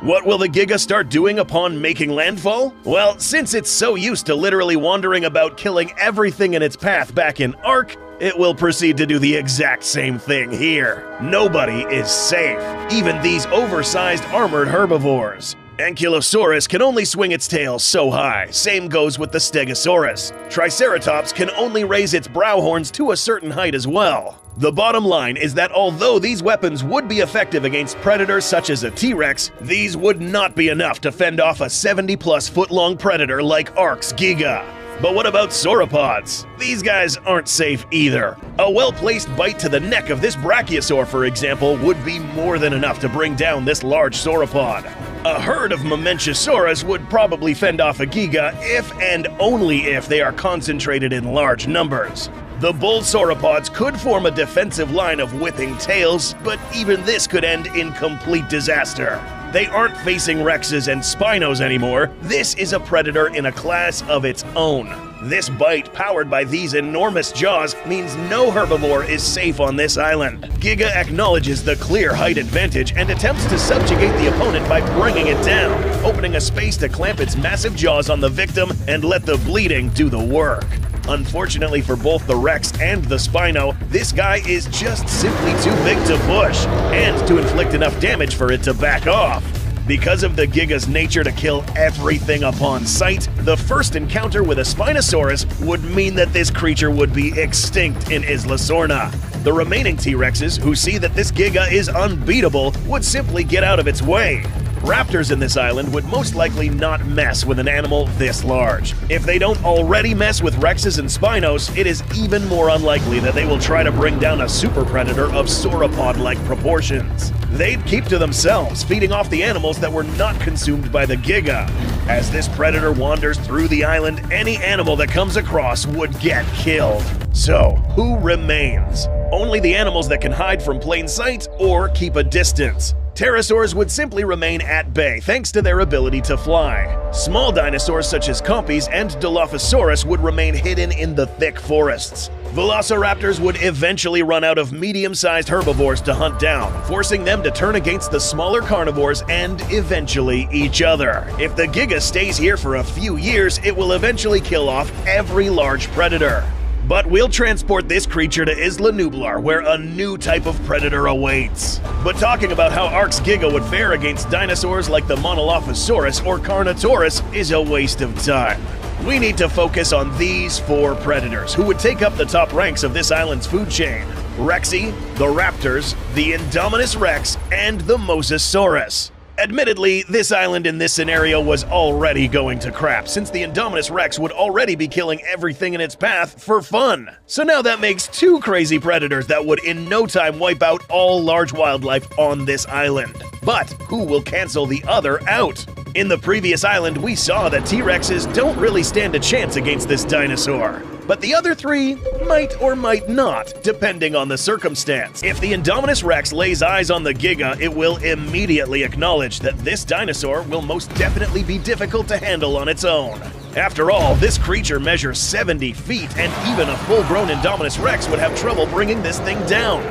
What will the Giga start doing upon making landfall? Well, since it's so used to literally wandering about killing everything in its path back in ARK, it will proceed to do the exact same thing here. Nobody is safe, even these oversized armored herbivores. Ankylosaurus can only swing its tail so high, same goes with the Stegosaurus. Triceratops can only raise its brow horns to a certain height as well. The bottom line is that although these weapons would be effective against predators such as a T-Rex, these would not be enough to fend off a 70+ foot long predator like ARK's Giga. But what about sauropods? These guys aren't safe either. A well-placed bite to the neck of this brachiosaur, for example, would be more than enough to bring down this large sauropod. A herd of Mamenchisaurus would probably fend off a Giga if and only if they are concentrated in large numbers. The bull sauropods could form a defensive line of whipping tails, but even this could end in complete disaster. They aren't facing Rexes and Spinos anymore. This is a predator in a class of its own. This bite, powered by these enormous jaws, means no herbivore is safe on this island. Giga acknowledges the clear height advantage and attempts to subjugate the opponent by bringing it down, opening a space to clamp its massive jaws on the victim and let the bleeding do the work. Unfortunately for both the Rex and the Spino, this guy is just simply too big to push, and to inflict enough damage for it to back off. Because of the Giga's nature to kill everything upon sight, the first encounter with a Spinosaurus would mean that this creature would be extinct in Isla Sorna. The remaining T-Rexes, who see that this Giga is unbeatable, would simply get out of its way. Raptors in this island would most likely not mess with an animal this large. If they don't already mess with Rexes and Spinos, it is even more unlikely that they will try to bring down a super predator of sauropod-like proportions. They'd keep to themselves, feeding off the animals that were not consumed by the Giga. As this predator wanders through the island, any animal that comes across would get killed. So, who remains? Only the animals that can hide from plain sight or keep a distance. Pterosaurs would simply remain at bay thanks to their ability to fly. Small dinosaurs such as Compes and Dilophosaurus would remain hidden in the thick forests. Velociraptors would eventually run out of medium-sized herbivores to hunt down, forcing them to turn against the smaller carnivores and eventually each other. If the Giga stays here for a few years, it will eventually kill off every large predator. But we'll transport this creature to Isla Nublar, where a new type of predator awaits. But talking about how ARK's Giga would fare against dinosaurs like the Monolophosaurus or Carnotaurus is a waste of time. We need to focus on these four predators, who would take up the top ranks of this island's food chain. Rexy, the Raptors, the Indominus Rex, and the Mosasaurus. Admittedly, this island in this scenario was already going to crap, since the Indominus Rex would already be killing everything in its path for fun. So now that makes two crazy predators that would in no time wipe out all large wildlife on this island. But who will cancel the other out? In the previous island, we saw that T-Rexes don't really stand a chance against this dinosaur. But the other three might or might not, depending on the circumstance. If the Indominus Rex lays eyes on the Giga, it will immediately acknowledge that this dinosaur will most definitely be difficult to handle on its own. After all, this creature measures 70 feet, and even a full-grown Indominus Rex would have trouble bringing this thing down.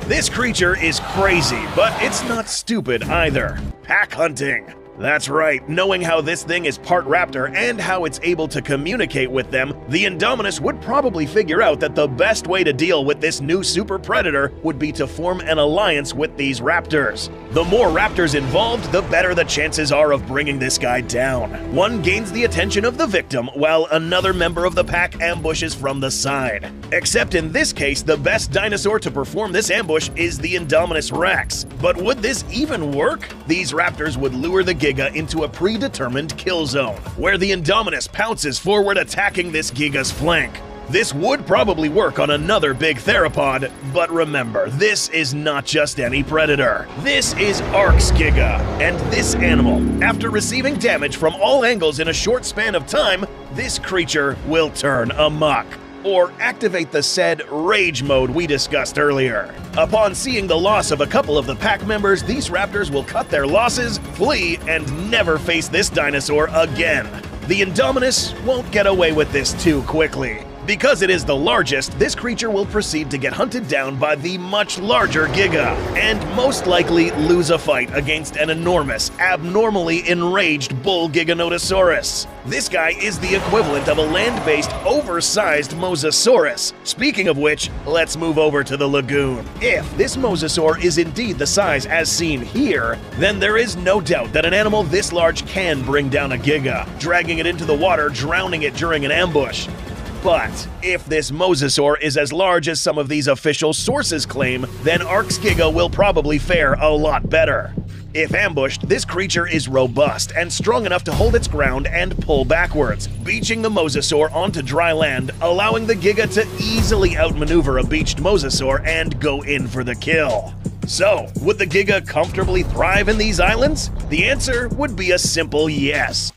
This creature is crazy, but it's not stupid either. Pack hunting. That's right, knowing how this thing is part raptor and how it's able to communicate with them, the Indominus would probably figure out that the best way to deal with this new super predator would be to form an alliance with these raptors. The more raptors involved, the better the chances are of bringing this guy down. One gains the attention of the victim, while another member of the pack ambushes from the side. Except in this case, the best dinosaur to perform this ambush is the Indominus Rex. But would this even work? These raptors would lure the Giga into a predetermined kill zone, where the Indominus pounces forward, attacking this Giga's flank. This would probably work on another big theropod, but remember, this is not just any predator. This is ARK's Giga, and this animal, after receiving damage from all angles in a short span of time, this creature will turn amok, or activate the said rage mode we discussed earlier. Upon seeing the loss of a couple of the pack members, these raptors will cut their losses, flee, and never face this dinosaur again. The Indominus won't get away with this too quickly. Because it is the largest, this creature will proceed to get hunted down by the much larger Giga, and most likely lose a fight against an enormous, abnormally enraged bull Giganotosaurus. This guy is the equivalent of a land-based, oversized Mosasaurus. Speaking of which, let's move over to the lagoon. If this Mosasaur is indeed the size as seen here, then there is no doubt that an animal this large can bring down a Giga, dragging it into the water, drowning it during an ambush. But if this Mosasaur is as large as some of these official sources claim, then ARK's Giga will probably fare a lot better. If ambushed, this creature is robust and strong enough to hold its ground and pull backwards, beaching the Mosasaur onto dry land, allowing the Giga to easily outmaneuver a beached Mosasaur and go in for the kill. So, would the Giga comfortably thrive in these islands? The answer would be a simple yes.